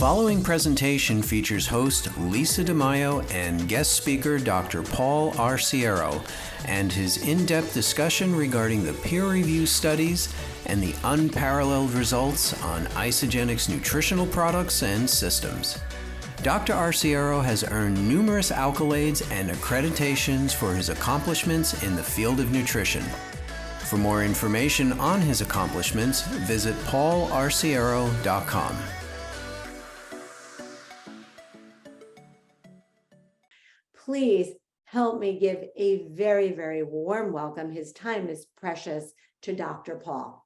following presentation features host Lisa DeMaio and guest speaker Dr. Paul Arciero and his in-depth discussion regarding the peer review studies and the unparalleled results on Isagenix nutritional products and systems. Dr. Arciero has earned numerous accolades and accreditations for his accomplishments in the field of nutrition. For more information on his accomplishments, visit paularciero.com. Please help me give a very, very warm welcome. His time is precious to Dr. Paul.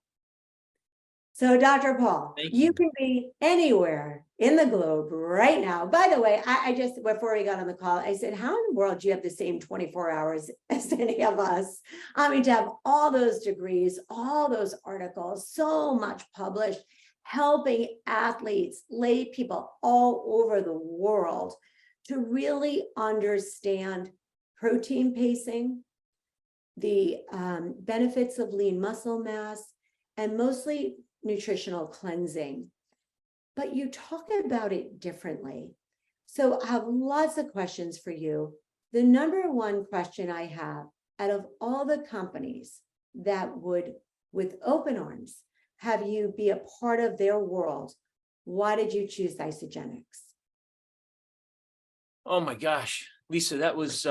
So Dr. Paul, you can be anywhere in the globe right now. By the way, I just, before we got on the call, I said, how in the world do you have the same 24 hours as any of us? I mean, to have all those degrees, all those articles, so much published, helping athletes, lay people all over the world to really understand protein pacing, the benefits of lean muscle mass, and mostly nutritional cleansing. But you talk about it differently. So I have lots of questions for you. The number one question I have, out of all the companies that would, with open arms, have you be a part of their world, why did you choose Isagenix? Oh my gosh, Lisa, that was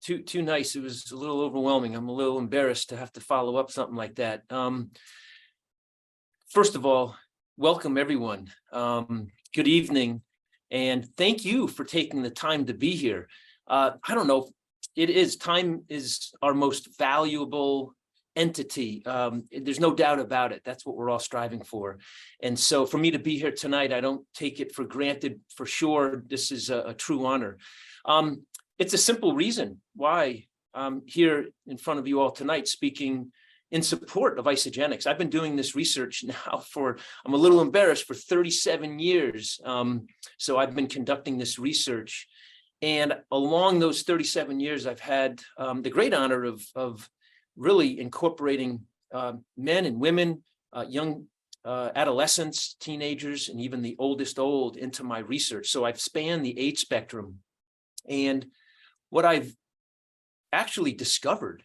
too nice. It was a little overwhelming. I'm a little embarrassed to have to follow up something like that. First of all, welcome everyone. Good evening, and thank you for taking the time to be here. I don't know, time is our most valuable entity. There's no doubt about it. That's what we're all striving for. And so for me to be here tonight, I don't take it for granted. For sure, this is a true honor. It's a simple reason why I'm here in front of you all tonight speaking in support of Isagenix. I've been doing this research now I'm a little embarrassed, for 37 years. So I've been conducting this research. And along those 37 years, I've had the great honor of really incorporating men and women, young adolescents, teenagers, and even the oldest old into my research. So I've spanned the age spectrum. And what I've actually discovered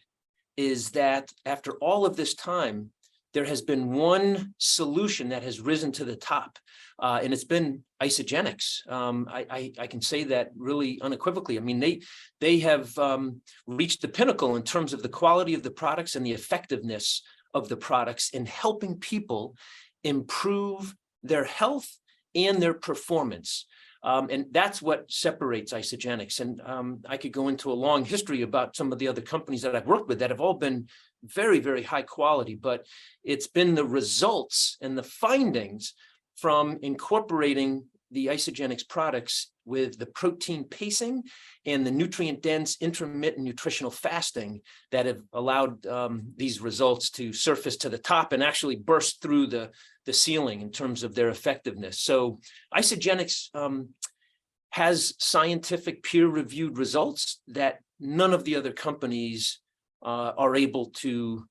is that after all of this time, there has been one solution that has risen to the top, and it's been Isagenix. I can say that really unequivocally. I mean, they have reached the pinnacle in terms of the quality of the products and the effectiveness of the products in helping people improve their health and their performance. And that's what separates Isagenix. And I could go into a long history about some of the other companies that I've worked with that have all been very, very high quality, but it's been the results and the findings from incorporating the Isagenix products with the protein pacing and the nutrient-dense intermittent nutritional fasting that have allowed these results to surface to the top and actually burst through the ceiling in terms of their effectiveness. So Isagenix has scientific peer-reviewed results that none of the other companies are able to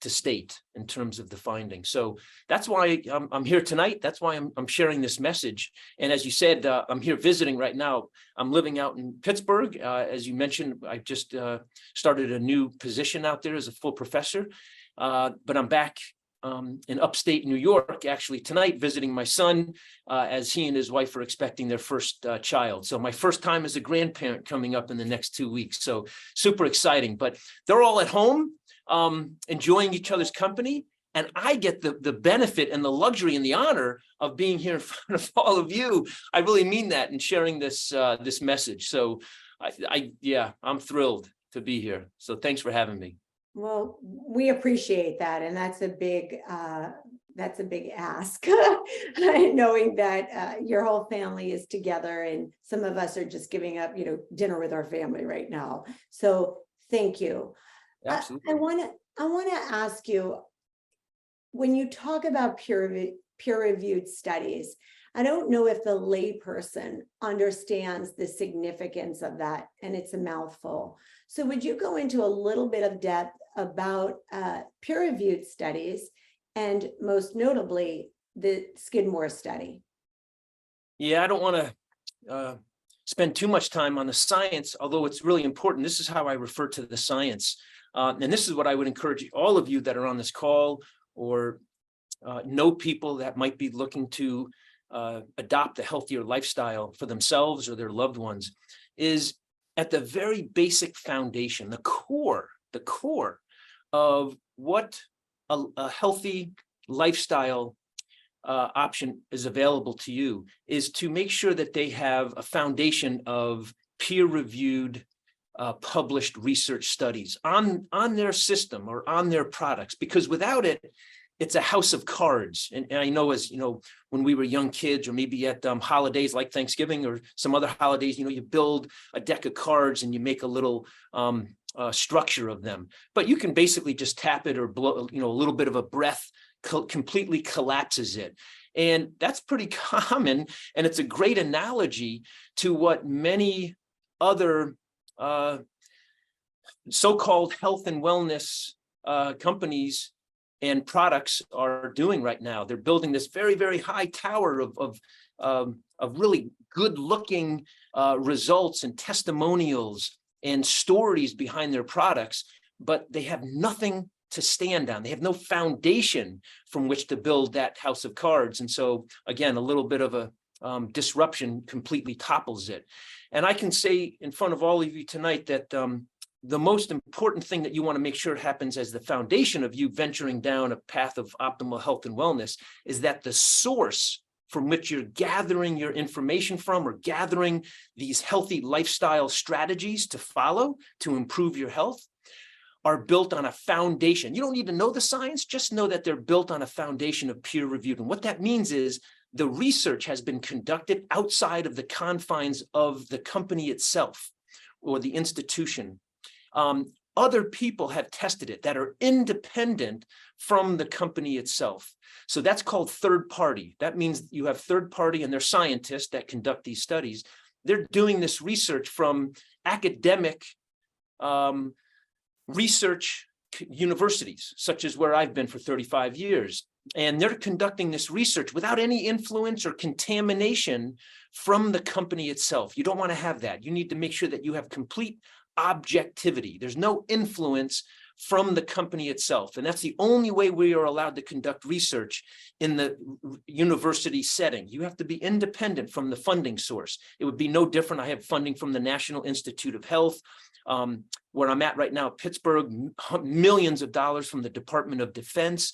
state in terms of the findings. So that's why I'm here tonight. That's why I'm sharing this message. And as you said, I'm here visiting right now. I'm living out in Pittsburgh. As you mentioned, I just started a new position out there as a full professor, but I'm back in upstate New York, actually tonight, visiting my son as he and his wife are expecting their first child. So my first time as a grandparent coming up in the next 2 weeks. So super exciting, but they're all at home, enjoying each other's company. And I get the benefit and the luxury and the honor of being here in front of all of you. I really mean that, and sharing this this message. So I'm thrilled to be here. So thanks for having me. Well, we appreciate that, and that's a big ask, knowing that your whole family is together, and some of us are just giving up, dinner with our family right now. So thank you. Absolutely. I want to ask you, when you talk about peer-reviewed studies, I don't know if the layperson understands the significance of that, and it's a mouthful. So would you go into a little bit of depth about peer-reviewed studies, and most notably the Skidmore study? Yeah, I don't want to spend too much time on the science, although it's really important. This is how I refer to the science. And this is what I would encourage all of you that are on this call or know people that might be looking to adopt a healthier lifestyle for themselves or their loved ones, is at the very basic foundation, the core of what a healthy lifestyle option is available to you is to make sure that they have a foundation of peer-reviewed published research studies on their system or on their products, because without it, it's a house of cards. And I know, as you know, when we were young kids, or maybe at holidays like Thanksgiving or some other holidays, you build a deck of cards and you make a little structure of them. But you can basically just tap it or blow, a little bit of a breath completely collapses it. And that's pretty common. And it's a great analogy to what many other so-called health and wellness companies and products are doing right now. They're building this very, very high tower of really good-looking results and testimonials and stories behind their products, but they have nothing to stand on. They have no foundation from which to build that house of cards. And so, again, a little bit of a disruption completely topples it. And I can say in front of all of you tonight that the most important thing that you want to make sure happens as the foundation of you venturing down a path of optimal health and wellness is that the source from which you're gathering your information from, or gathering these healthy lifestyle strategies to follow to improve your health, are built on a foundation. You don't need to know the science, just know that they're built on a foundation of peer-reviewed. And what that means is the research has been conducted outside of the confines of the company itself or the institution. Other people have tested it that are independent from the company itself. So that's called third party. That means you have third party and they're scientists that conduct these studies. They're doing this research from academic research universities, such as where I've been for 35 years. And they're conducting this research without any influence or contamination from the company itself. You don't want to have that. You need to make sure that you have complete objectivity. There's no influence from the company itself. And that's the only way we are allowed to conduct research in the university setting. You have to be independent from the funding source. It would be no different. I have funding from the National Institute of Health, where I'm at right now, Pittsburgh, millions of dollars from the Department of Defense.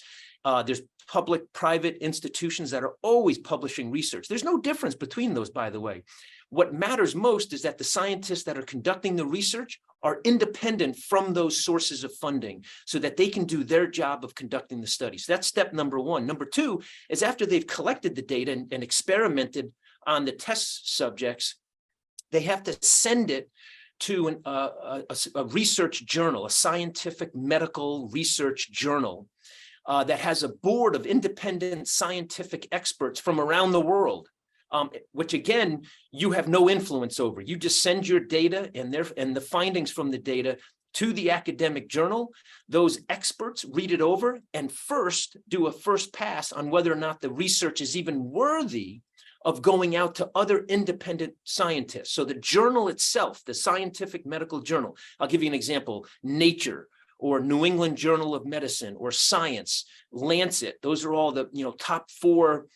There's public-private institutions that are always publishing research. There's no difference between those, by the way. What matters most is that the scientists that are conducting the research are independent from those sources of funding so that they can do their job of conducting the study. So that's step number one. Number two is after they've collected the data and experimented on the test subjects, they have to send it to a research journal, a scientific medical research journal that has a board of independent scientific experts from around the world. Which again, you have no influence over. You just send your data and the findings from the data to the academic journal. Those experts read it over and first do a first pass on whether or not the research is even worthy of going out to other independent scientists. So the journal itself, the scientific medical journal, I'll give you an example, Nature, or New England Journal of Medicine, or Science, Lancet. Those are all the top 4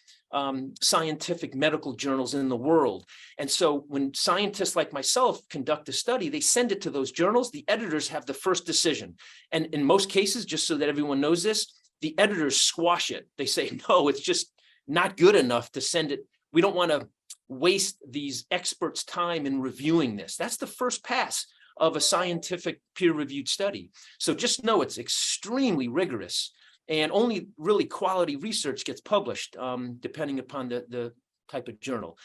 scientific medical journals in the world. And so when scientists like myself conduct a study, they send it to those journals. The editors have the first decision. And in most cases, just so that everyone knows this, the editors squash it. They say, no, it's just not good enough to send it. We don't want to waste these experts' time in reviewing this. That's the first pass of a scientific peer-reviewed study. So just know it's extremely rigorous. And only really quality research gets published, depending upon the type of journal.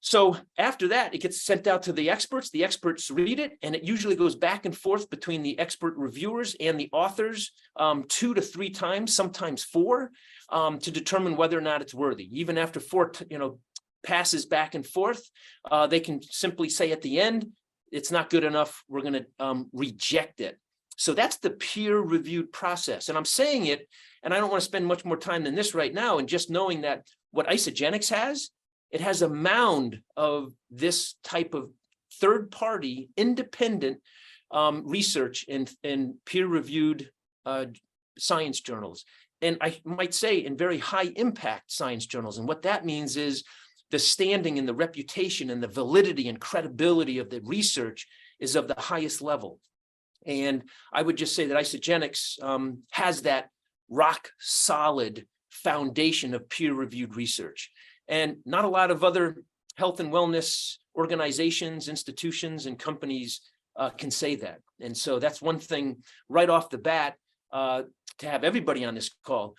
So after that, it gets sent out to the experts. The experts read it, and it usually goes back and forth between the expert reviewers and the authors 2 to 3 times, sometimes 4, to determine whether or not it's worthy. Even after 4, passes back and forth, they can simply say at the end, it's not good enough. We're going to reject it. So that's the peer-reviewed process. And I'm saying it, and I don't want to spend much more time than this right now, and just knowing that what Isagenix has, it has a mound of this type of third-party, independent research in peer-reviewed science journals. And I might say in very high-impact science journals. And what that means is the standing and the reputation and the validity and credibility of the research is of the highest level. And I would just say that Isagenix has that rock solid foundation of peer-reviewed research. And not a lot of other health and wellness organizations, institutions, and companies can say that. And so that's one thing right off the bat to have everybody on this call,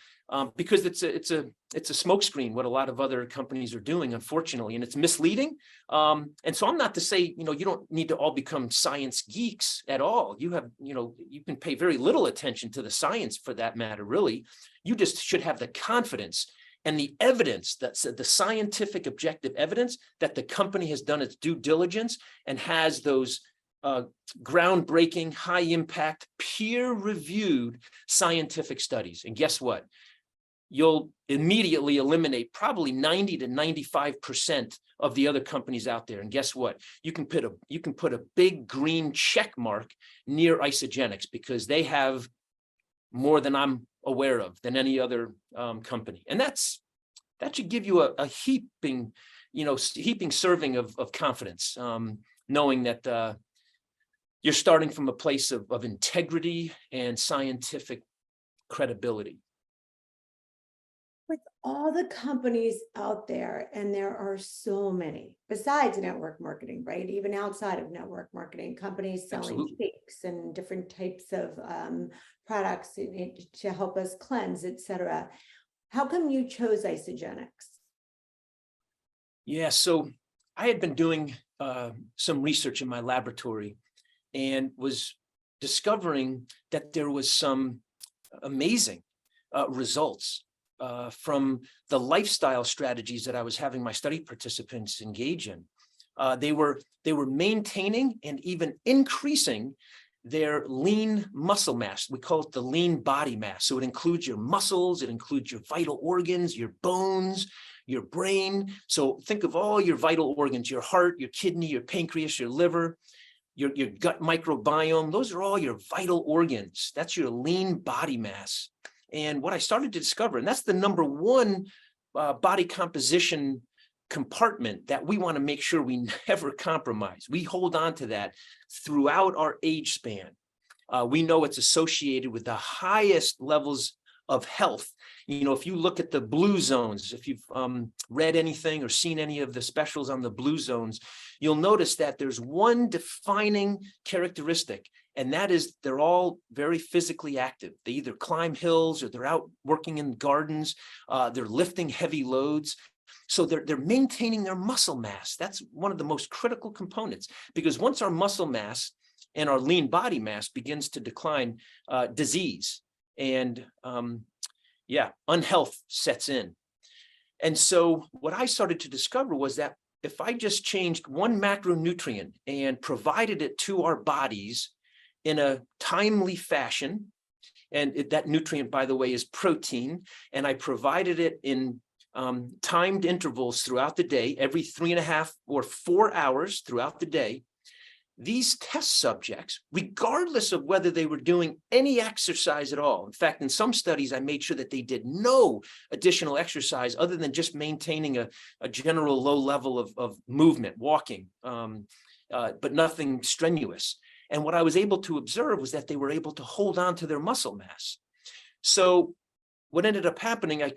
because it's a smokescreen what a lot of other companies are doing, unfortunately, and it's misleading. And so I'm not to say, you don't need to all become science geeks at all. You have, you can pay very little attention to the science for that matter, really. You just should have the confidence and the evidence, that's the scientific objective evidence that the company has done its due diligence and has those groundbreaking, high impact, peer-reviewed scientific studies. And guess what? You'll immediately eliminate probably 90 to 95% of the other companies out there. And guess what? You can put a big green check mark near Isagenix because they have more than I'm aware of than any other company. And that should give you a heaping serving of confidence, knowing that you're starting from a place of integrity and scientific credibility. With all the companies out there, and there are so many, besides network marketing, right? Even outside of network marketing, companies selling shakes and different types of products to help us cleanse, et cetera. How come you chose Isagenix? Yeah, so I had been doing some research in my laboratory and was discovering that there was some amazing results from the lifestyle strategies that I was having my study participants engage in. They were maintaining and even increasing their lean muscle mass. We call it the lean body mass. So it includes your muscles, it includes your vital organs, your bones, your brain. So think of all your vital organs, your heart, your kidney, your pancreas, your liver, your gut microbiome. Those are all your vital organs. That's your lean body mass. And what I started to discover, and that's the number one body composition compartment that we want to make sure we never compromise. We hold on to that throughout our age span. We know it's associated with the highest levels of health. If you look at the blue zones, if you've read anything or seen any of the specials on the blue zones, you'll notice that there's one defining characteristic, and that is they're all very physically active. They either climb hills or they're out working in gardens. They're lifting heavy loads. So they're maintaining their muscle mass. That's one of the most critical components, because once our muscle mass and our lean body mass begins to decline, disease and unhealth sets in. And so what I started to discover was that if I just changed one macronutrient and provided it to our bodies in a timely fashion, and that nutrient, by the way, is protein, and I provided it in timed intervals throughout the day, every 3.5 or 4 hours throughout the day, these test subjects, regardless of whether they were doing any exercise at all. In fact, in some studies, I made sure that they did no additional exercise other than just maintaining a general low level of movement, walking, but nothing strenuous. And what I was able to observe was that they were able to hold on to their muscle mass. So what ended up happening, I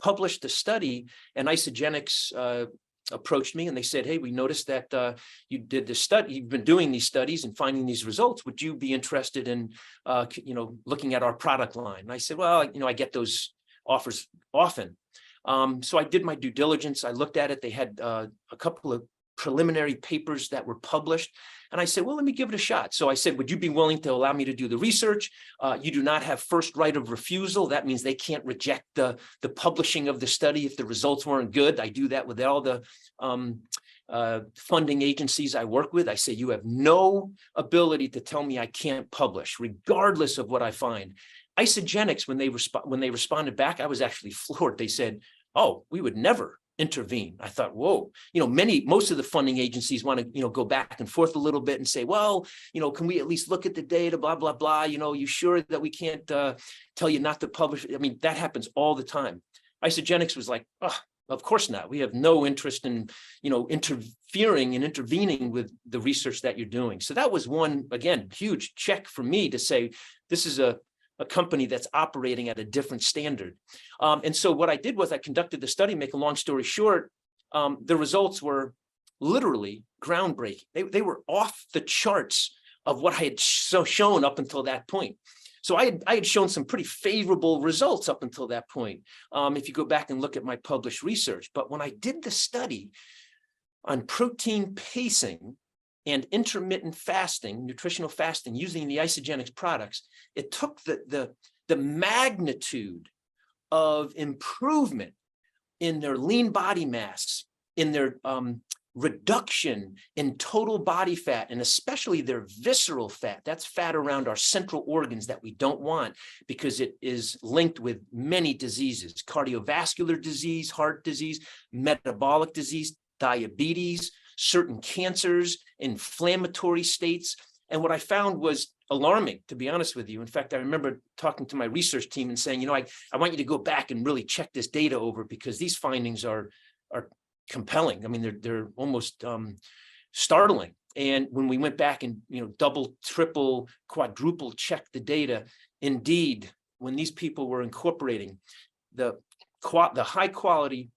published a study, and Isagenix approached me and they said, "Hey, we noticed that you did this study, you've been doing these studies and finding these results. Would you be interested in, looking at our product line?" And I said, "Well, I get those offers often." So I did my due diligence. I looked at it. They had a couple of preliminary papers that were published. And I said, well, let me give it a shot. So I said, would you be willing to allow me to do the research? You do not have first right of refusal. That means they can't reject the publishing of the study if the results weren't good. I do that with all the funding agencies I work with. I say, you have no ability to tell me I can't publish, regardless of what I find. Isagenix, when they responded back, I was actually floored. They said, oh, we would never intervene. I thought, whoa, most of the funding agencies want to, go back and forth a little bit and say, well, can we at least look at the data, blah, blah, blah. You sure that we can't tell you not to publish? I mean, that happens all the time. Isagenix was like, oh, of course not. We have no interest in, interfering and intervening with the research that you're doing. So that was one, again, huge check for me to say, this is a company that's operating at a different standard. And so what I did was I conducted the study. Make a long story short, the results were literally groundbreaking. They were off the charts of what I had shown up until that point. So I had shown some pretty favorable results up until that point, if you go back and look at my published research. But when I did the study on protein pacing and intermittent fasting, nutritional fasting, using the Isagenix products, it took the magnitude of improvement in their lean body mass, in their reduction in total body fat, and especially their visceral fat. That's fat around our central organs that we don't want because it is linked with many diseases: cardiovascular disease, heart disease, metabolic disease, diabetes, certain cancers, inflammatory states. And what I found was alarming, to be honest with you. In fact, I remember talking to my research team and saying, I want you to go back and really check this data over, because these findings are compelling. I mean, they're almost startling. And when we went back and double, triple, quadruple checked the data, indeed, when these people were incorporating the high quality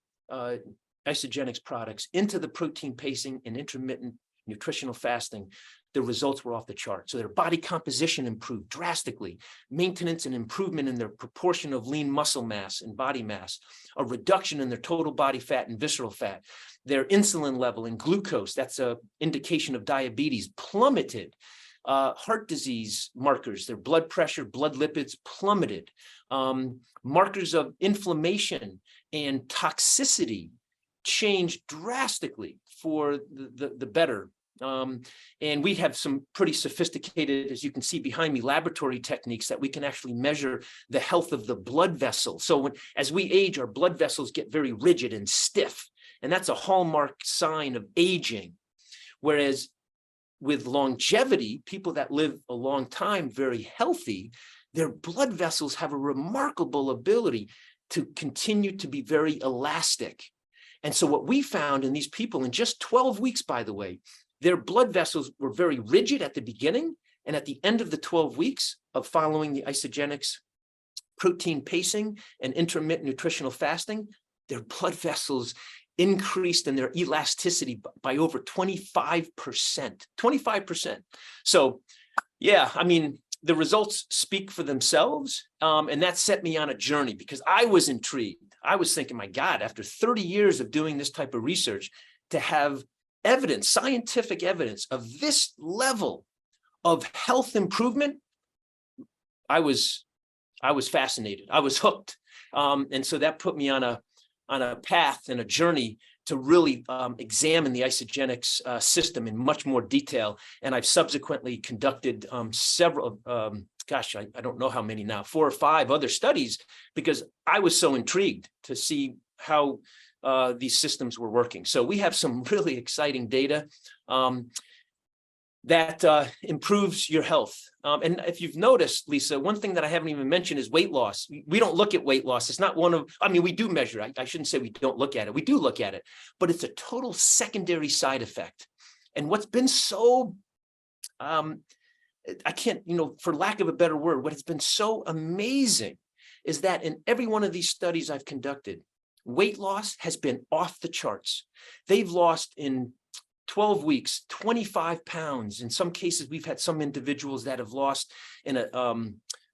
Isagenix products into the protein pacing and intermittent nutritional fasting, the results were off the chart. So their body composition improved drastically, maintenance and improvement in their proportion of lean muscle mass and body mass, a reduction in their total body fat and visceral fat, their insulin level and glucose, that's an indication of diabetes, plummeted, heart disease markers, their blood pressure, blood lipids plummeted, markers of inflammation and toxicity changed drastically for the better. And we have some pretty sophisticated, as you can see behind me, laboratory techniques that we can actually measure the health of the blood vessels. So as we age, our blood vessels get very rigid and stiff, and that's a hallmark sign of aging. Whereas with longevity, people that live a long time, very healthy, their blood vessels have a remarkable ability to continue to be very elastic. And so what we found in these people in just 12 weeks, by the way, their blood vessels were very rigid at the beginning, and at the end of the 12 weeks of following the Isagenix protein pacing and intermittent nutritional fasting, their blood vessels increased in their elasticity by over 25%, 25%. So yeah, I mean, the results speak for themselves. And that set me on a journey because I was intrigued. I was thinking, my God, after 30 years of doing this type of research, to have evidence, scientific evidence of this level of health improvement, I was fascinated. I was hooked. And so that put me on a path and a journey to really examine the Isagenix system in much more detail. And I've subsequently conducted several, I don't know how many now, 4 or 5 other studies, because I was so intrigued to see how these systems were working. So we have some really exciting data that improves your health. And if you've noticed, Lisa, one thing that I haven't even mentioned is weight loss. We don't look at weight loss. It's not one of, I mean, we do measure it. I shouldn't say we don't look at it. We do look at it, but it's a total secondary side effect. And what's been so, I can't, for lack of a better word, what has been so amazing is that in every one of these studies I've conducted, weight loss has been off the charts. They've lost in 12 weeks, 25 pounds. In some cases, we've had some individuals that have lost in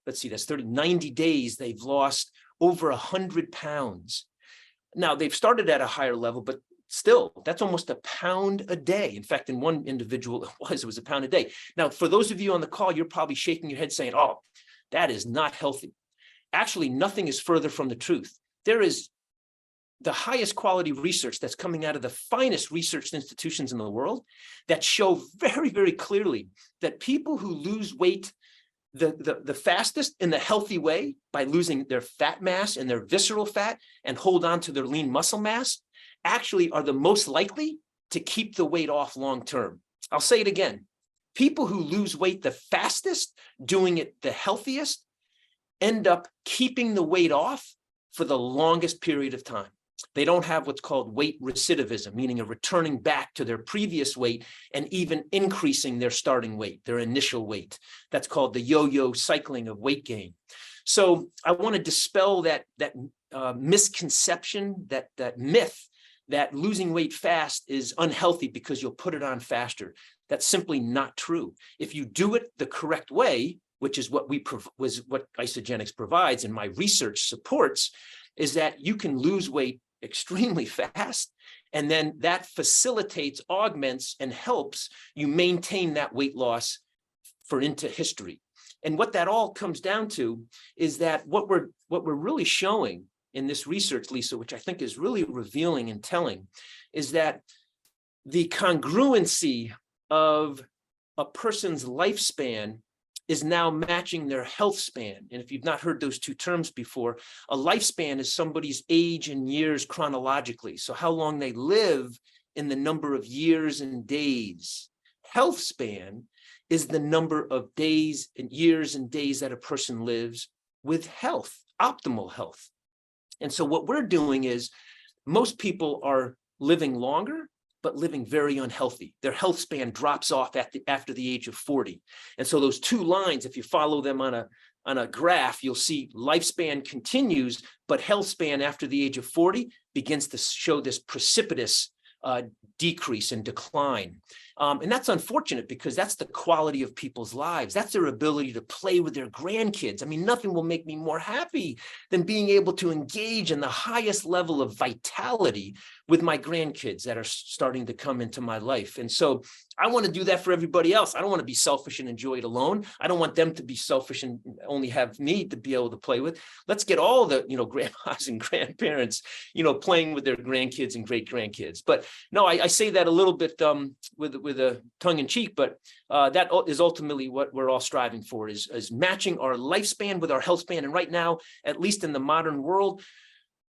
let's see, that's 90 days, they've lost over 100 pounds. Now, they've started at a higher level, but still, that's almost a pound a day. In fact, in one individual, it was a pound a day. Now, for those of you on the call, you're probably shaking your head saying, oh, that is not healthy. Actually, nothing is further from the truth. There is the highest quality research that's coming out of the finest research institutions in the world that show very, very clearly that people who lose weight the fastest in the healthy way by losing their fat mass and their visceral fat and hold on to their lean muscle mass actually are the most likely to keep the weight off long term. I'll say it again. People who lose weight the fastest, doing it the healthiest, end up keeping the weight off for the longest period of time. They don't have what's called weight recidivism, meaning a returning back to their previous weight and even increasing their starting weight, their initial weight. That's called the yo-yo cycling of weight gain. So I want to dispel that misconception, that myth that losing weight fast is unhealthy because you'll put it on faster. That's simply not true. If you do it the correct way, which is what what Isagenix provides and my research supports, is that you can lose weight extremely fast, and then that facilitates, augments, and helps you maintain that weight loss for into history. And what that all comes down to is that what we're really showing in this research, Lisa, which I think is really revealing and telling, is that the congruency of a person's lifespan is now matching their health span. And if you've not heard those two terms before, a lifespan is somebody's age in years chronologically. So how long they live in the number of years and days. Health span is the number of days and years and days that a person lives with health, optimal health. And so what we're doing is most people are living longer, but living very unhealthy. Their health span drops off after the age of 40. And so those two lines, if you follow them on a graph, you'll see lifespan continues, but health span after the age of 40 begins to show this precipitous decrease and decline. And that's unfortunate because that's the quality of people's lives. That's their ability to play with their grandkids. I mean, nothing will make me more happy than being able to engage in the highest level of vitality with my grandkids that are starting to come into my life. And so I want to do that for everybody else. I don't want to be selfish and enjoy it alone. I don't want them to be selfish and only have me to be able to play with. Let's get all the, grandmas and grandparents, playing with their grandkids and great grandkids. But no, I say that a little bit with a tongue in cheek, but that is ultimately what we're all striving for, is matching our lifespan with our health span. And right now, at least in the modern world,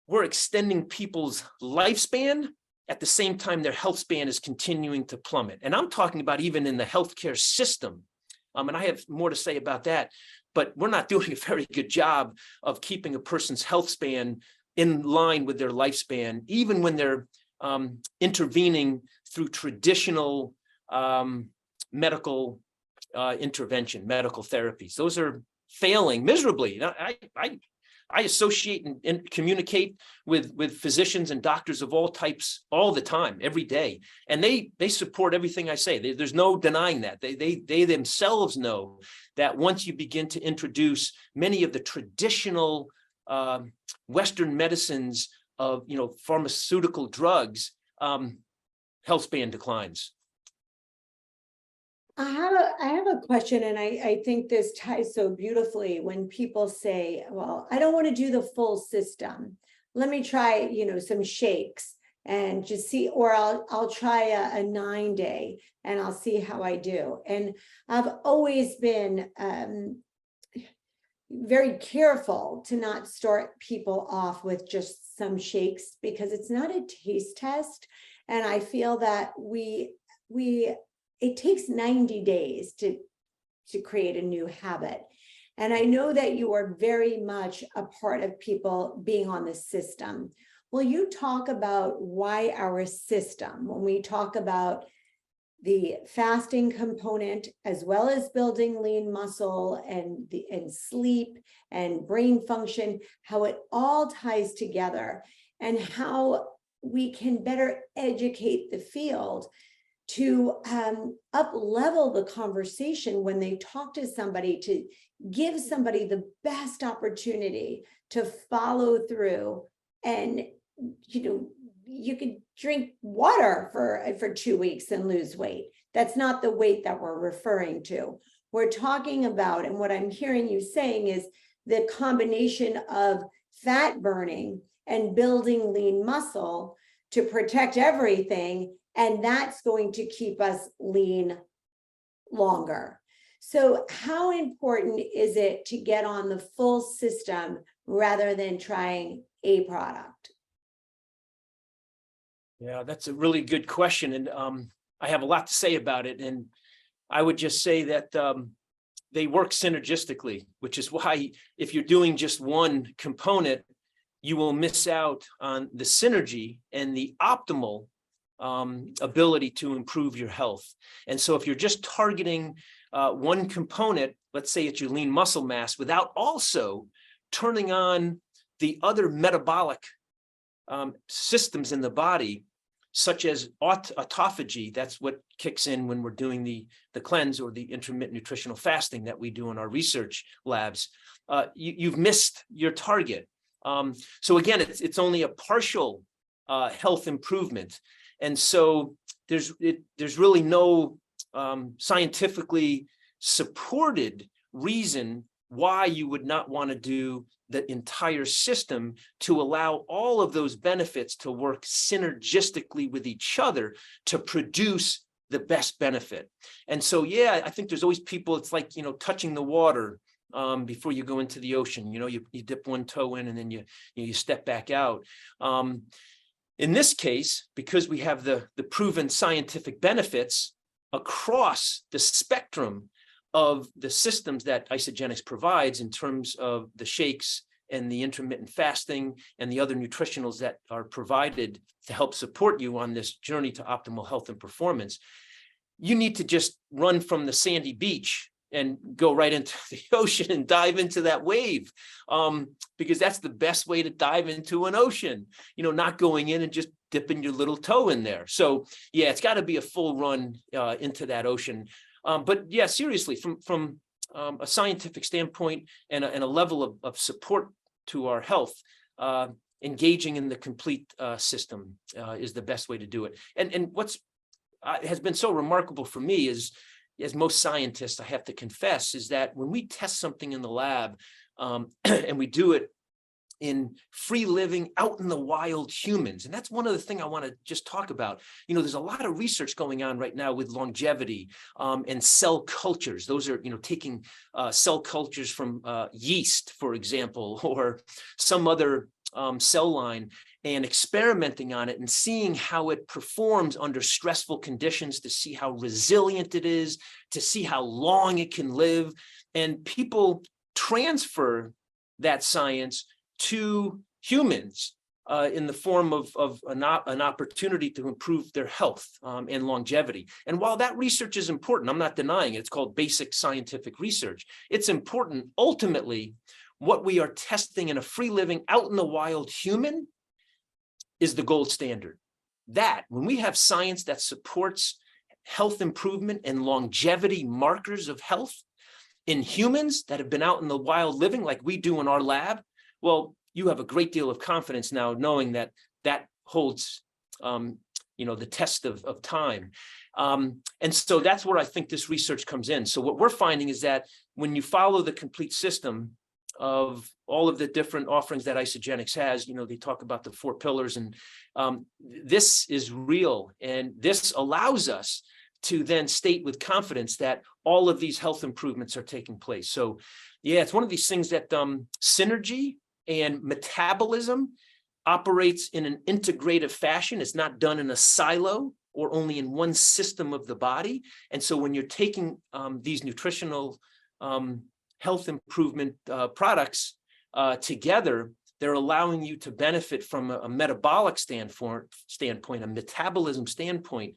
we're extending people's lifespan at the same time their health span is continuing to plummet. And I'm talking about even in the healthcare system. And I have more to say about that, but we're not doing a very good job of keeping a person's health span in line with their lifespan, even when they're intervening through traditional medical intervention, medical therapies. Those are failing miserably. I associate and communicate with physicians and doctors of all types all the time, every day, and they support everything I say. There's no denying that. They themselves know that once you begin to introduce many of the traditional Western medicines of pharmaceutical drugs, health span declines. I have a question, and I think this ties so beautifully when people say, well, I don't want to do the full system. Let me try, some shakes and just see, or I'll try a 9-day and I'll see how I do. And I've always been very careful to not start people off with just some shakes, because it's not a taste test. And I feel that it takes 90 days to create a new habit. And I know that you are very much a part of people being on the system. Will you talk about why our system, when we talk about the fasting component, as well as building lean muscle and sleep and brain function, how it all ties together, and how we can better educate the field to up-level the conversation when they talk to somebody, to give somebody the best opportunity to follow through. And you could drink water for 2 weeks and lose weight. That's not the weight that we're referring to. We're talking about, and what I'm hearing you saying is the combination of fat burning and building lean muscle to protect everything, and that's going to keep us lean longer. So how important is it to get on the full system rather than trying a product? Yeah, that's a really good question. And I have a lot to say about it. And I would just say that they work synergistically, which is why if you're doing just one component, you will miss out on the synergy and the optimal ability to improve your health. And so if you're just targeting one component, let's say it's your lean muscle mass, without also turning on the other metabolic systems in the body, such as autophagy, that's what kicks in when we're doing the cleanse or the intermittent nutritional fasting that we do in our research labs, you've missed your target. So again, it's only a partial health improvement. And so there's really no scientifically supported reason why you would not want to do the entire system to allow all of those benefits to work synergistically with each other to produce the best benefit. And so, yeah, I think there's always people, it's like, touching the water before you go into the ocean. You dip one toe in and then you step back out. In this case, because we have the proven scientific benefits across the spectrum of the systems that Isagenix provides in terms of the shakes and the intermittent fasting and the other nutritionals that are provided to help support you on this journey to optimal health and performance, you need to just run from the sandy beach and go right into the ocean and dive into that wave, because that's the best way to dive into an ocean, not going in and just dipping your little toe in there. So yeah, it's got to be a full run into that ocean. But yeah, seriously, from a scientific standpoint and a level of support to our health, engaging in the complete system is the best way to do it. And what's has been so remarkable for me is, as most scientists, I have to confess, is that when we test something in the lab and we do it in free living, out in the wild humans. And that's one of the things I want to just talk about. There's a lot of research going on right now with longevity and cell cultures. Those are, taking cell cultures from yeast, for example, or some other cell line, and experimenting on it and seeing how it performs under stressful conditions, to see how resilient it is, to see how long it can live. And people transfer that science to humans in the form of an opportunity to improve their health and longevity. And while that research is important, I'm not denying it, it's called basic scientific research. It's important. Ultimately, what we are testing in a free living, out in the wild human is the gold standard. That when we have science that supports health improvement and longevity markers of health in humans that have been out in the wild living like we do in our lab, well, you have a great deal of confidence now knowing that that holds, the test of time. And so that's where I think this research comes in. So what we're finding is that when you follow the complete system of all of the different offerings that Isagenix has, they talk about the 4 pillars, and this is real. And this allows us to then state with confidence that all of these health improvements are taking place. So yeah, it's one of these things that synergy and metabolism operates in an integrative fashion. It's not done in a silo or only in one system of the body. And so when you're taking these nutritional health improvement products together, they're allowing you to benefit from a metabolic standpoint, a metabolism standpoint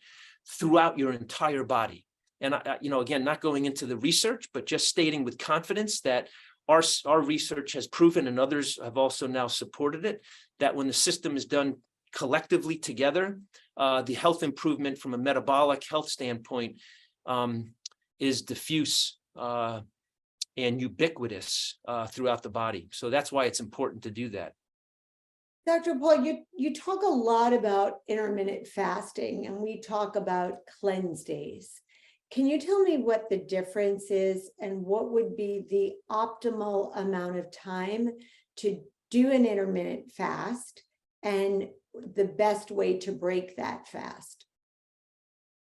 throughout your entire body. And again, not going into the research, but just stating with confidence that our research has proven, and others have also now supported it, that when the system is done collectively together, the health improvement from a metabolic health standpoint is diffuse and ubiquitous throughout the body. So that's why it's important to do that. Dr. Paul, you talk a lot about intermittent fasting, and we talk about cleanse days. Can you tell me what the difference is and what would be the optimal amount of time to do an intermittent fast and the best way to break that fast?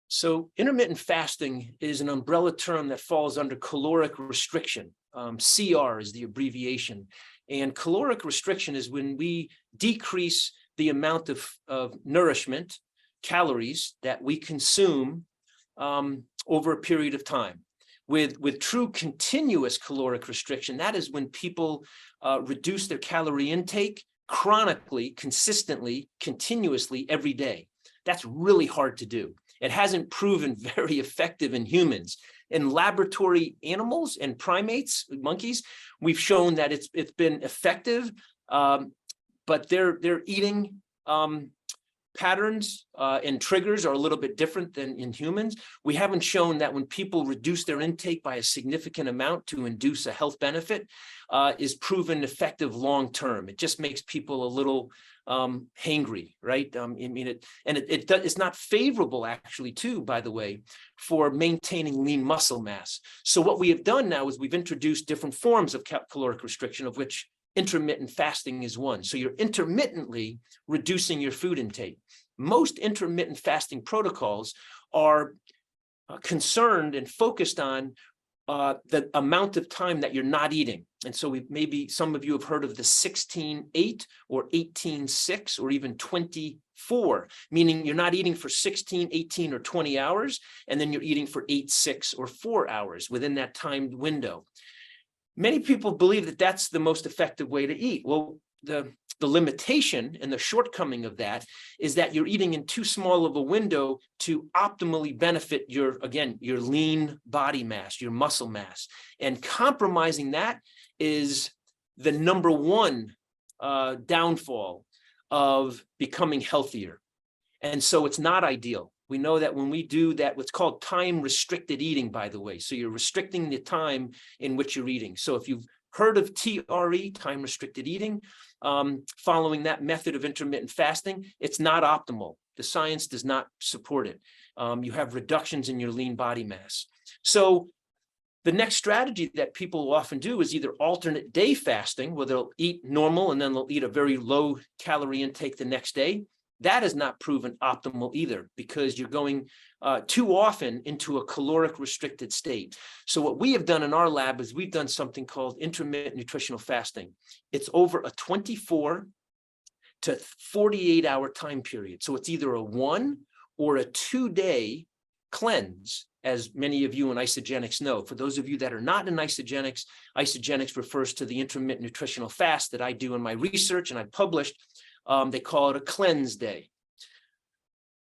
So intermittent fasting is an umbrella term that falls under caloric restriction. CR is the abbreviation. And caloric restriction is when we decrease the amount of nourishment, calories, that we consume over a period of time. With true continuous caloric restriction, that is when people reduce their calorie intake chronically, consistently, continuously every day. That's really hard to do. It hasn't proven very effective in humans. In laboratory animals and primates, monkeys, we've shown that it's been effective, but their eating patterns and triggers are a little bit different than in humans. We haven't shown that when people reduce their intake by a significant amount to induce a health benefit is proven effective long term. It just makes people a little hangry, right? I mean, it's not favorable actually too, by the way, for maintaining lean muscle mass. So what we have done now is we've introduced different forms of caloric restriction, of which intermittent fasting is one. So you're intermittently reducing your food intake. Most intermittent fasting protocols are concerned and focused on the amount of time that you're not eating. And so maybe some of you have heard of the 16-8 or 18-6 or even 24, meaning you're not eating for 16, 18, or 20 hours, and then you're eating for 8, 6, or 4 hours within that timed window. Many people believe that that's the most effective way to eat. Well, the limitation and the shortcoming of that is that you're eating in too small of a window to optimally benefit your lean body mass, your muscle mass. And compromising that is the number one downfall of becoming healthier. And so it's not ideal. We know that when we do that, what's called time-restricted eating, by the way. So you're restricting the time in which you're eating. So if you've heard of TRE, time-restricted eating, following that method of intermittent fasting, it's not optimal. The science does not support it. You have reductions in your lean body mass. So the next strategy that people will often do is either alternate day fasting, where they'll eat normal and then they'll eat a very low calorie intake the next day. That is not proven optimal either, because you're going too often into a caloric restricted state. So what we have done in our lab is we've done something called intermittent nutritional fasting. It's over a 24 to 48 hour time period. So it's either a 1 or a 2-day cleanse, as many of you in Isagenix know. For those of you that are not in Isagenix, Isagenix refers to the intermittent nutritional fast that I do in my research and I published. They call it a cleanse day.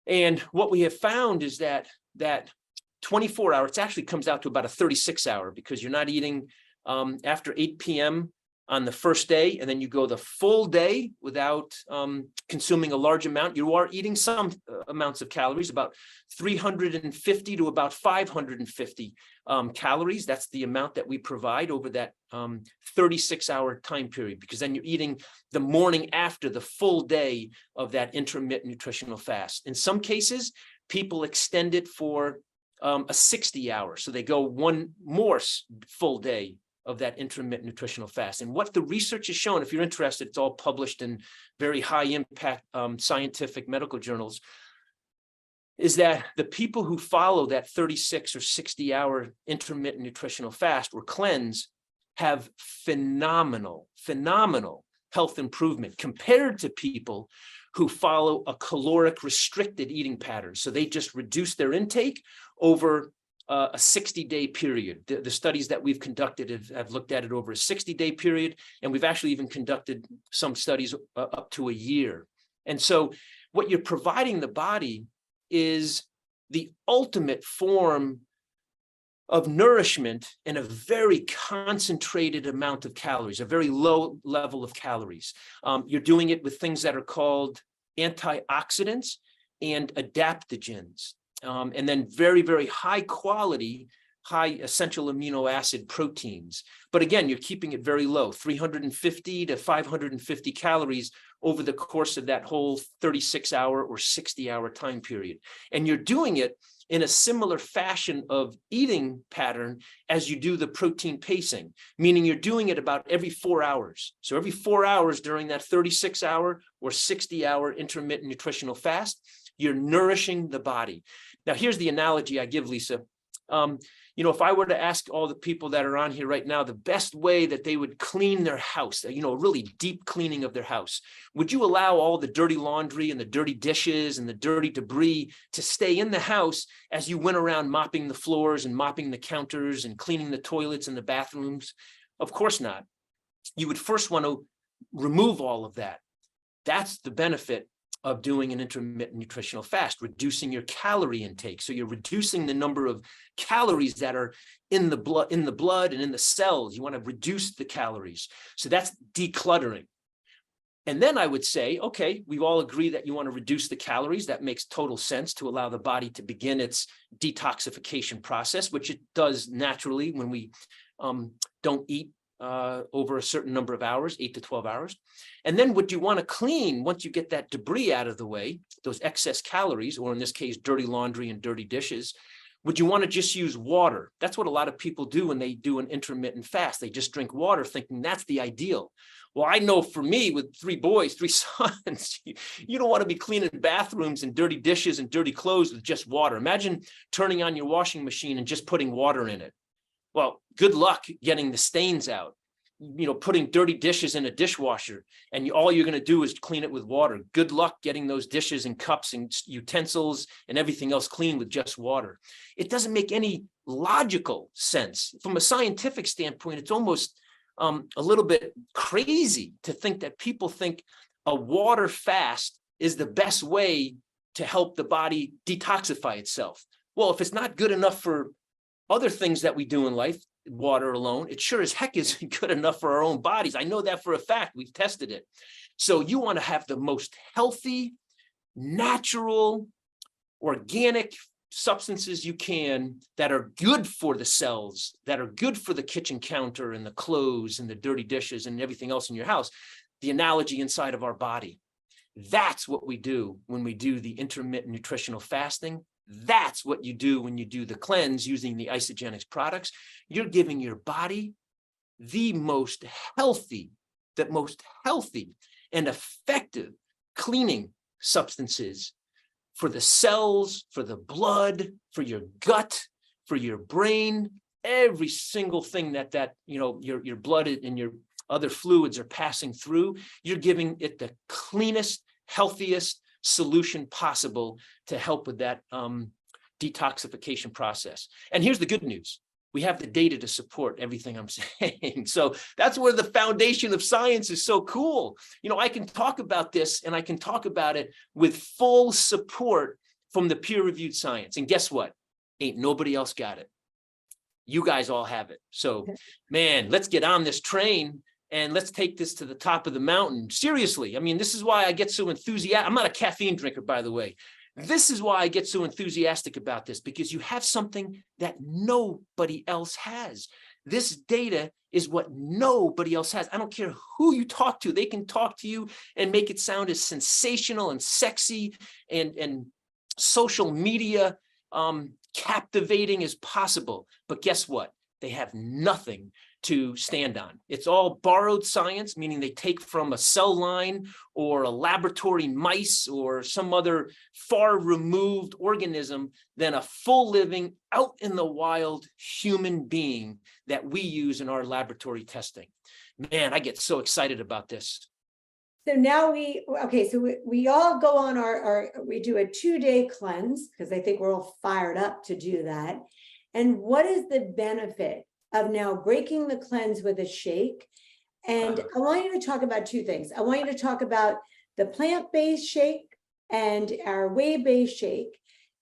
And what we have found is that 24 hour, it actually comes out to about a 36 hour, because you're not eating after 8 p.m. on the first day, and then you go the full day without consuming a large amount. You are eating some amounts of calories, about 350 to about 550 calories. That's the amount that we provide over that 36-hour time period, because then you're eating the morning after the full day of that intermittent nutritional fast. In some cases, people extend it for a 60 hour. So they go one more full day of that intermittent nutritional fast. And what the research has shown, if you're interested, it's all published in very high impact scientific medical journals, is that the people who follow that 36 or 60 hour intermittent nutritional fast or cleanse have phenomenal health improvement compared to people who follow a caloric restricted eating pattern. So they just reduce their intake over a 60-day period. The studies that we've conducted have looked at it over a 60-day period, and we've actually even conducted some studies up to a year. And so what you're providing the body is the ultimate form of nourishment in a very concentrated amount of calories, a very low level of calories. You're doing it with things that are called antioxidants and adaptogens. And then very, very high quality, high essential amino acid proteins. But again, you're keeping it very low, 350 to 550 calories over the course of that whole 36-hour or 60-hour time period. And you're doing it in a similar fashion of eating pattern as you do the protein pacing, meaning you're doing it about every 4 hours. So every 4 hours during that 36-hour or 60-hour intermittent nutritional fast, you're nourishing the body. Now, here's the analogy I give, Lisa. If I were to ask all the people that are on here right now, the best way that they would clean their house, a really deep cleaning of their house, would you allow all the dirty laundry and the dirty dishes and the dirty debris to stay in the house as you went around mopping the floors and mopping the counters and cleaning the toilets and the bathrooms? Of course not. You would first want to remove all of that. That's the benefit of doing an intermittent nutritional fast, reducing your calorie intake. So you're reducing the number of calories that are in the blood and in the cells. You want to reduce the calories. So that's decluttering. And then I would say, okay, we all agree that you want to reduce the calories. That makes total sense to allow the body to begin its detoxification process, which it does naturally when we don't eat over a certain number of hours, 8 to 12 hours. And then what you want to clean, once you get that debris out of the way, those excess calories, or in this case, dirty laundry and dirty dishes, would you want to just use water? That's what a lot of people do when they do an intermittent fast. They just drink water thinking that's the ideal. Well, I know for me with 3 boys, 3 sons, you don't want to be cleaning bathrooms and dirty dishes and dirty clothes with just water. Imagine turning on your washing machine and just putting water in it. Well, good luck getting the stains out. Putting dirty dishes in a dishwasher and all you're going to do is clean it with water. Good luck getting those dishes and cups and utensils and everything else clean with just water. It doesn't make any logical sense. From a scientific standpoint, it's almost a little bit crazy to think that people think a water fast is the best way to help the body detoxify itself. Well, if it's not good enough for other things that we do in life, water alone, it sure as heck isn't good enough for our own bodies. I know that for a fact. We've tested it. So you want to have the most healthy, natural, organic substances you can that are good for the cells, that are good for the kitchen counter and the clothes and the dirty dishes and everything else in your house. The analogy inside of our body. That's what we do when we do the intermittent nutritional fasting. That's what you do when you do the cleanse using the Isagenix products. You're giving your body the most healthy and effective cleaning substances for the cells, for the blood, for your gut, for your brain, every single thing that your blood and your other fluids are passing through. You're giving it the cleanest, healthiest solution possible to help with that detoxification process. And here's the good news. We have the data to support everything I'm saying. So that's where the foundation of science is so cool. I can talk about this and I can talk about it with full support from the peer-reviewed science. And guess what? Ain't nobody else got it. You guys all have it. So, man, let's get on this train and let's take this to the top of the mountain. Seriously. I mean, this is why I get so enthusiastic. I'm not a caffeine drinker, by the way. This is why I get so enthusiastic about this, because you have something that nobody else has. This data is what nobody else has. I don't care who you talk to. They can talk to you and make it sound as sensational and sexy and social media captivating as possible. But guess what? They have nothing to stand on. It's all borrowed science, meaning they take from a cell line or a laboratory mice or some other far removed organism than a full living, out in the wild human being that we use in our laboratory testing. Man, I get so excited about this. So now we all go on we do a 2-day cleanse because I think we're all fired up to do that. And what is the benefit of now breaking the cleanse with a shake? And I want you to talk about 2 things. I want you to talk about the plant-based shake and our whey-based shake.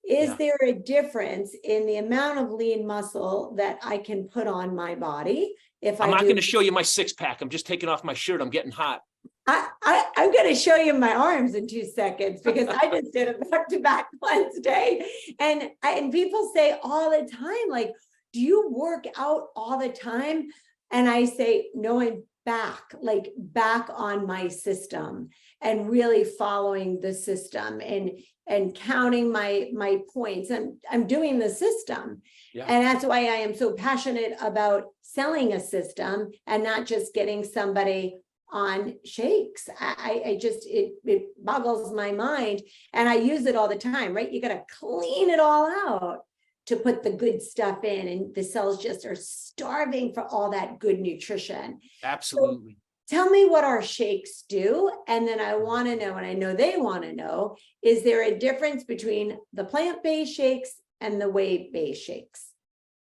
Is there a difference in the amount of lean muscle that I can put on my body? I'm not going to show you my 6-pack. I'm just taking off my shirt. I'm getting hot. I'm going to show you my arms in 2 seconds because I just did a back-to-back cleanse day. And people say all the time, like, do you work out all the time? And I say, no, I'm back on my system and really following the system and counting my points. I'm doing the system. Yeah. And that's why I am so passionate about selling a system and not just getting somebody on shakes. I just, it boggles my mind. And I use it all the time, right? You got to clean it all out to put the good stuff in, and the cells just are starving for all that good nutrition. Absolutely. So tell me what our shakes do. And then I want to know, and I know they want to know, is there a difference between the plant-based shakes and the whey-based shakes?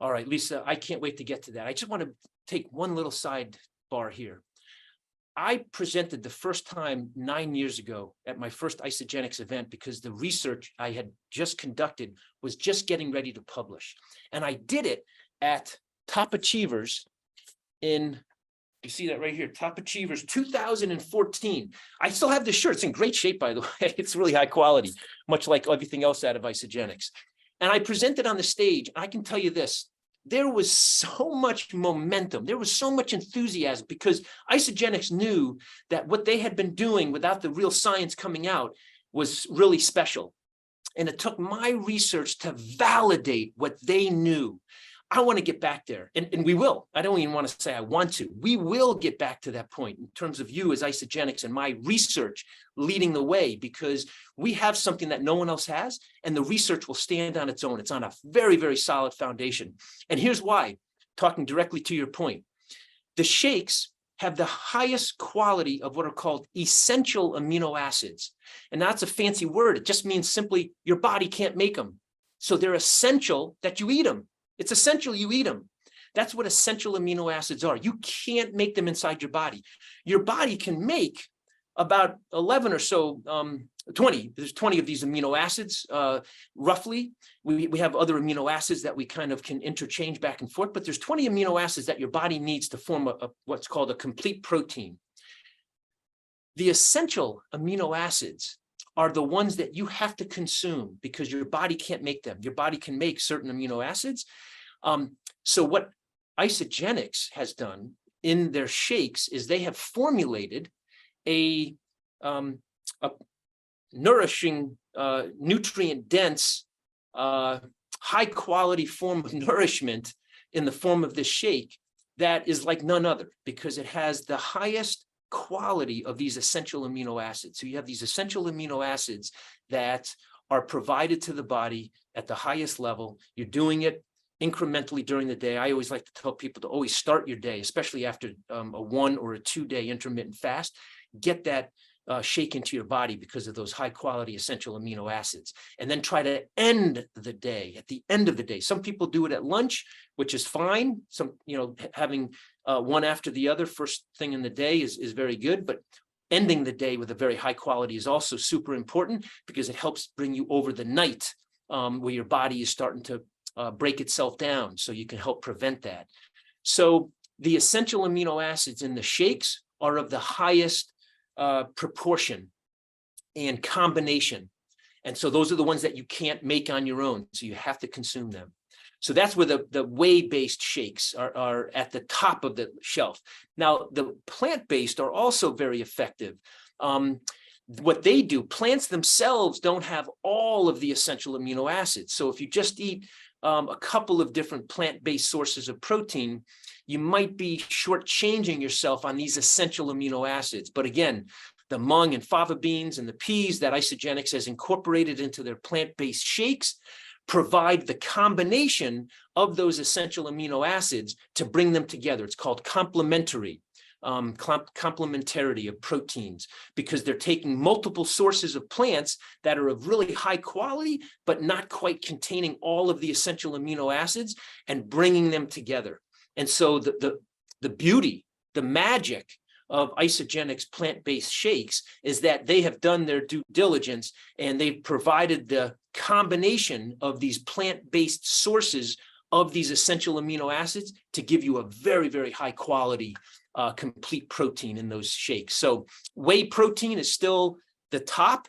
All right, Lisa, I can't wait to get to that. I just want to take one little sidebar here. I presented the first time 9 years ago at my first Isagenix event because the research I had just conducted was just getting ready to publish. And I did it at Top Achievers in, you see that right here, Top Achievers 2014. I still have this shirt. It's in great shape, by the way. It's really high quality, much like everything else out of Isagenix. And I presented on the stage. I can tell you this. There was so much momentum. There was so much enthusiasm because Isagenix knew that what they had been doing without the real science coming out was really special. And it took my research to validate what they knew. I want to get back there, and we will. I don't even want to say I want to. We will get back to that point in terms of you as Isagenix and my research leading the way, because we have something that no one else has, and the research will stand on its own. It's on a very, very solid foundation. And here's why, talking directly to your point. The shakes have the highest quality of what are called essential amino acids. And that's a fancy word. It just means simply your body can't make them. So they're essential that you eat them. It's essential you eat them. That's what essential amino acids are. You can't make them inside your body. Your body can make about 11 or so, 20. There's 20 of these amino acids, roughly. We have other amino acids that we kind of can interchange back and forth, but there's 20 amino acids that your body needs to form what's called a complete protein. The essential amino acids are the ones that you have to consume because your body can't make them. Your body can make certain amino acids. So what Isagenix has done in their shakes is they have formulated a nourishing, nutrient-dense, high-quality form of nourishment in the form of this shake that is like none other because it has the highest quality of these essential amino acids. So you have these essential amino acids that are provided to the body at the highest level. You're doing it incrementally during the day. I always like to tell people to always start your day, especially after a 1 or a 2-day intermittent fast. Get that shake into your body because of those high quality essential amino acids, and then try to end the day at the end of the day. Some people do it at lunch, which is fine. Some, having one after the other first thing in the day is very good, but ending the day with a very high quality is also super important because it helps bring you over the night where your body is starting to break itself down, so you can help prevent that. So the essential amino acids in the shakes are of the highest proportion and combination. And so those are the ones that you can't make on your own. So you have to consume them. So that's where the whey-based shakes are at the top of the shelf. Now, the plant-based are also very effective. What they do, plants themselves don't have all of the essential amino acids. So if you just eat a couple of different plant-based sources of protein, you might be shortchanging yourself on these essential amino acids. But again, the mung and fava beans and the peas that Isagenix has incorporated into their plant-based shakes provide the combination of those essential amino acids to bring them together. It's called complementarity of proteins, because they're taking multiple sources of plants that are of really high quality, but not quite containing all of the essential amino acids, and bringing them together. And so the beauty, the magic of Isagenix plant-based shakes is that they have done their due diligence and they've provided the combination of these plant-based sources of these essential amino acids to give you a very, very high quality complete protein in those shakes. So whey protein is still the top.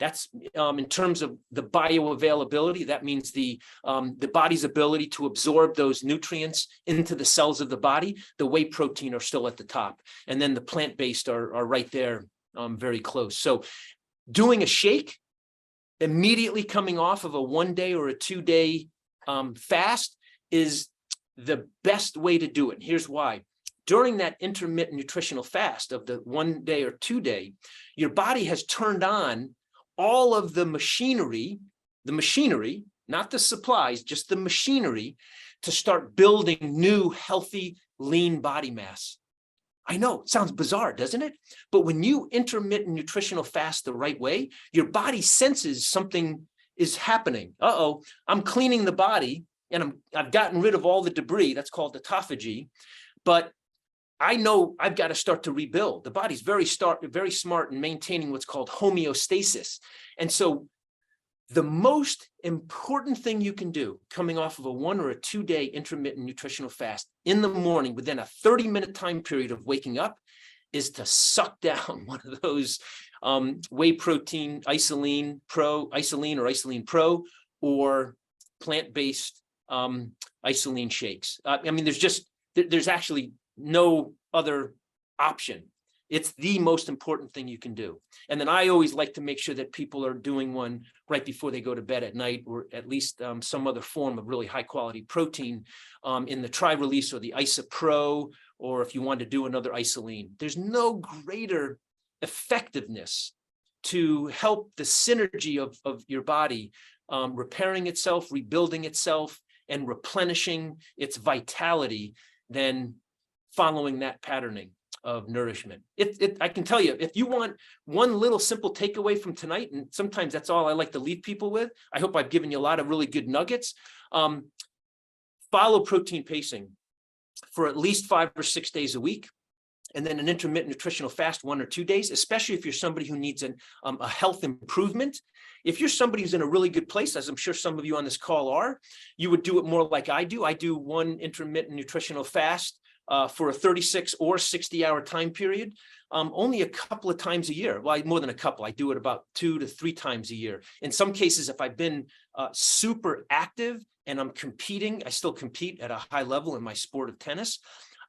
That's in terms of the bioavailability. That means the body's ability to absorb those nutrients into the cells of the body. The whey protein are still at the top, and then the plant-based are right there, very close. So doing a shake immediately coming off of a 1-day or a 2-day fast is the best way to do it. Here's why. During that intermittent nutritional fast of the 1-day or 2-day, your body has turned on all of the machinery, not the supplies, just the machinery to start building new, healthy, lean body mass. I know, it sounds bizarre, doesn't it? But when you intermittent nutritional fast the right way, your body senses something is happening. I'm cleaning the body and I've gotten rid of all the debris. That's called autophagy. But I know I've got to start to rebuild. The body's very smart in maintaining what's called homeostasis. And so the most important thing you can do coming off of a 1 or a 2-day intermittent nutritional fast in the morning within a 30-minute time period of waking up is to suck down one of those whey protein, isolene or isolene pro, or plant-based isolene shakes. I mean, there's actually no other option. It's the most important thing you can do. And then I always like to make sure that people are doing one right before they go to bed at night, or at least some other form of really high quality protein in the tri-release or the IsoPro, or if you want to do another isolene. There's no greater effectiveness to help the synergy of your body repairing itself, rebuilding itself, and replenishing its vitality than following that patterning of nourishment. I can tell you, if you want one little simple takeaway from tonight, and sometimes that's all I like to leave people with, I hope I've given you a lot of really good nuggets. Follow protein pacing for at least 5 or 6 days a week, and then an intermittent nutritional fast 1 or 2 days, especially if you're somebody who needs a health improvement. If you're somebody who's in a really good place, as I'm sure some of you on this call are, you would do it more like I do. I do 1 intermittent nutritional fast for a 36 or 60-hour time period, only a couple of times a year. Well, more than a couple. I do it about 2 to 3 times a year. In some cases, if I've been super active and I'm competing, I still compete at a high level in my sport of tennis,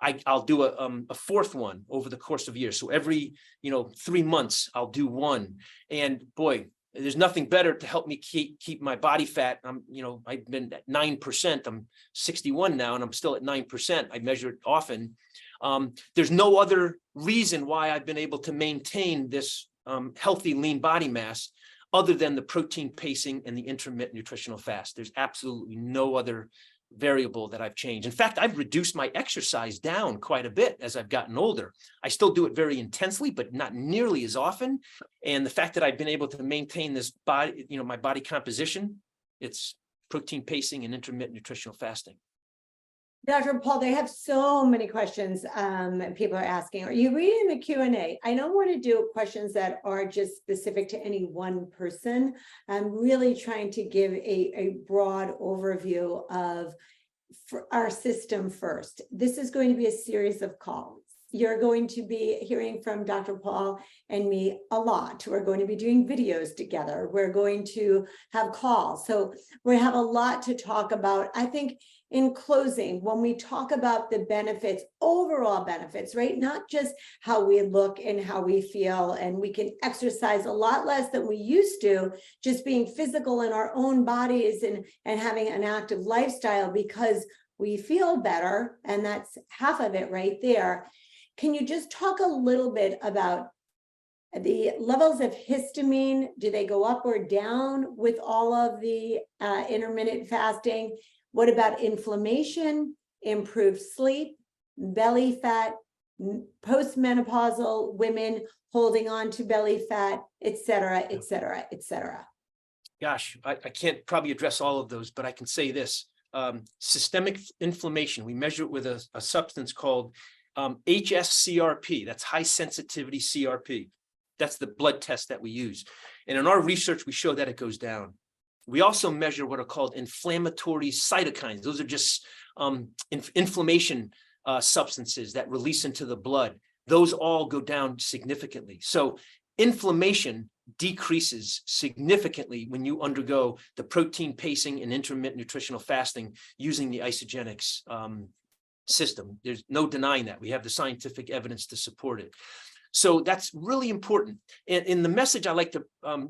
I'll do a 4th one over the course of a year. So every 3 months, I'll do one. And boy, there's nothing better to help me keep my body fat. I've been at 9%. I'm 61 now, and I'm still at 9%. I measure it often. There's no other reason why I've been able to maintain this healthy, lean body mass other than the protein pacing and the intermittent nutritional fast. There's absolutely no other variable that I've changed. In fact, I've reduced my exercise down quite a bit as I've gotten older. I still do it very intensely, but not nearly as often. And the fact that I've been able to maintain this body, my body composition, it's protein pacing and intermittent nutritional fasting. Dr. Paul, they have so many questions people are asking. Are you reading the Q&A? I don't want to do questions that are just specific to any one person. I'm really trying to give a broad overview of our system first. This is going to be a series of calls. You're going to be hearing from Dr. Paul and me a lot. We're going to be doing videos together. We're going to have calls. So we have a lot to talk about. I think in closing, when we talk about the benefits, overall benefits, right? Not just how we look and how we feel, and we can exercise a lot less than we used to, just being physical in our own bodies and having an active lifestyle because we feel better, and that's half of it right there. Can you just talk a little bit about the levels of histamine? Do they go up or down with all of the intermittent fasting? What about inflammation, improved sleep, belly fat, postmenopausal women holding on to belly fat, et cetera, et cetera, et cetera? Gosh, I can't probably address all of those, but I can say this. Systemic inflammation, we measure it with a substance called HSCRP. That's high sensitivity CRP. That's the blood test that we use. And in our research, we show that it goes down. We also measure what are called inflammatory cytokines. Those are just inflammation substances that release into the blood. Those all go down significantly. So inflammation decreases significantly when you undergo the protein pacing and intermittent nutritional fasting using the Isagenix system. There's no denying that. We have the scientific evidence to support it. So that's really important. And the message I like to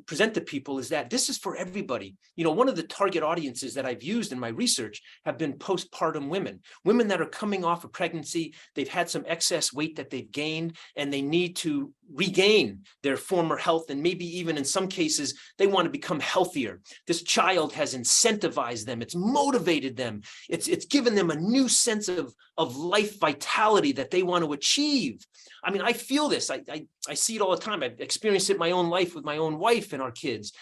present to people is that this is for everybody. You know, one of the target audiences that I've used in my research have been postpartum women, women that are coming off of pregnancy. They've had some excess weight that they've gained, and they need to regain their former health. And maybe even in some cases, they want to become healthier. This child has incentivized them. It's motivated them. It's given them a new sense of life vitality that they want to achieve. I mean, I feel this. I see it all the time. I've experienced it in my own life with my own wife and our kids.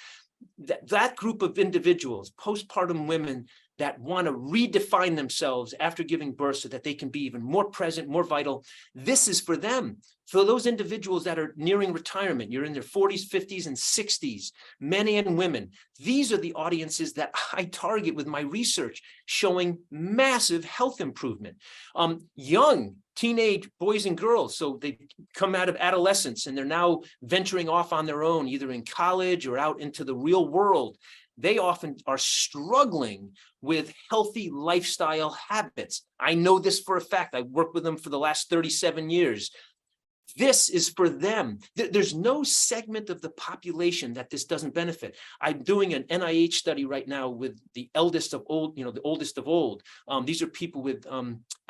That group of individuals, postpartum women that want to redefine themselves after giving birth so that they can be even more present, more vital, this is for them. For those individuals that are nearing retirement, you're in their 40s, 50s, and 60s, men and women. These are the audiences that I target with my research, showing massive health improvement. Young teenage boys and girls, so they come out of adolescence and they're now venturing off on their own, either in college or out into the real world. They often are struggling with healthy lifestyle habits. I know this for a fact. I've worked with them for the last 37 years. This is for them. There's no segment of the population that this doesn't benefit. I'm doing an NIH study right now with the eldest of old, the oldest of old. These are people with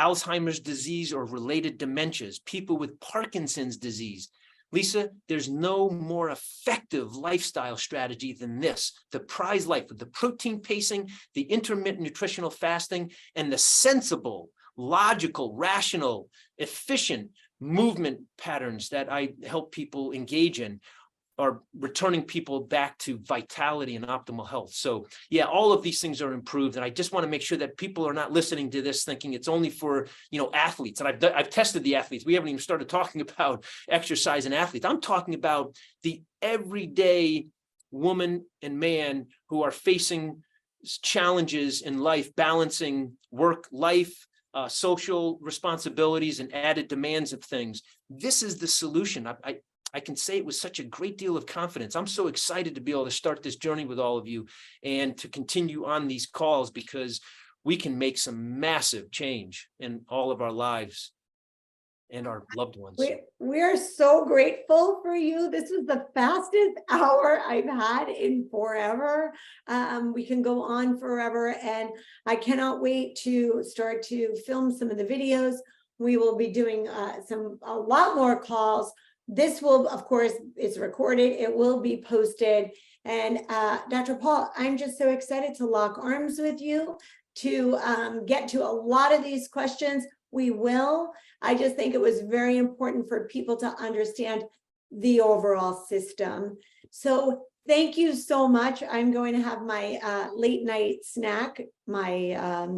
Alzheimer's disease or related dementias, people with Parkinson's disease. Lisa, there's no more effective lifestyle strategy than this. The prize life with the protein pacing, the intermittent nutritional fasting, and the sensible, logical, rational, efficient movement patterns that I help people engage in are returning people back to vitality and optimal health. So yeah, all of these things are improved. And I just want to make sure that people are not listening to this thinking it's only for, athletes. And I've tested the athletes. We haven't even started talking about exercise and athletes. I'm talking about the everyday woman and man who are facing challenges in life, balancing work, life, social responsibilities and added demands of things. This is the solution. I can say it with such a great deal of confidence. I'm so excited to be able to start this journey with all of you and to continue on these calls, because we can make some massive change in all of our lives and our loved ones. We're so grateful for you. This was the fastest hour I've had in forever. We can go on forever, and I cannot wait to start to film some of the videos. We will be doing a lot more calls. This will, of course, it's recorded. It will be posted. And Dr. Paul, I'm just so excited to lock arms with you to get to a lot of these questions. We will. I just think it was very important for people to understand the overall system. So thank you so much. I'm going to have my late night snack, my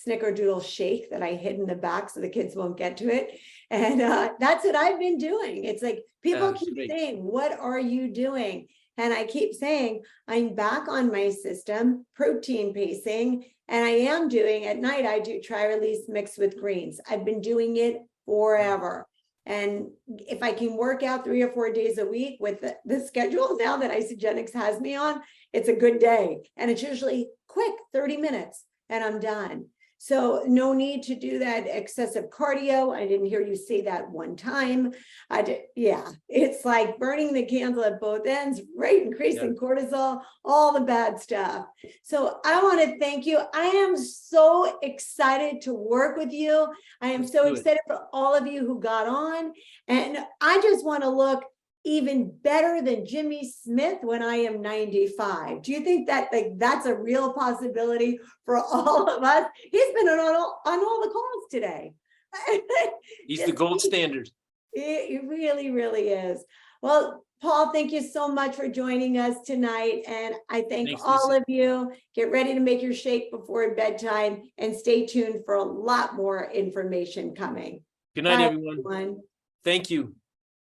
snickerdoodle shake that I hid in the back so the kids won't get to it. And that's what I've been doing. It's like people keep saying, what are you doing? And I keep saying, I'm back on my system, protein pacing, and I am doing at night, I do tri-release mixed with greens. I've been doing it forever. And if I can work out 3 or 4 days a week with the schedule now that Isagenix has me on, it's a good day. And it's usually quick, 30 minutes, and I'm done. So no need to do that excessive cardio. I didn't hear you say that one time. Yeah, it's like burning the candle at both ends, right? Increasing cortisol, all the bad stuff. So I want to thank you. I am so excited to work with you. I am so excited for all of you who got on. And I just want to look even better than Jimmy Smith when I am 95. Do you think that that's a real possibility for all of us? He's been on all the calls today. He's the gold standard. It really, really is. Well, Paul, thank you so much for joining us tonight. And I thank all of you. Get ready to make your shake before bedtime and stay tuned for a lot more information coming. Good night, everyone. Thank you.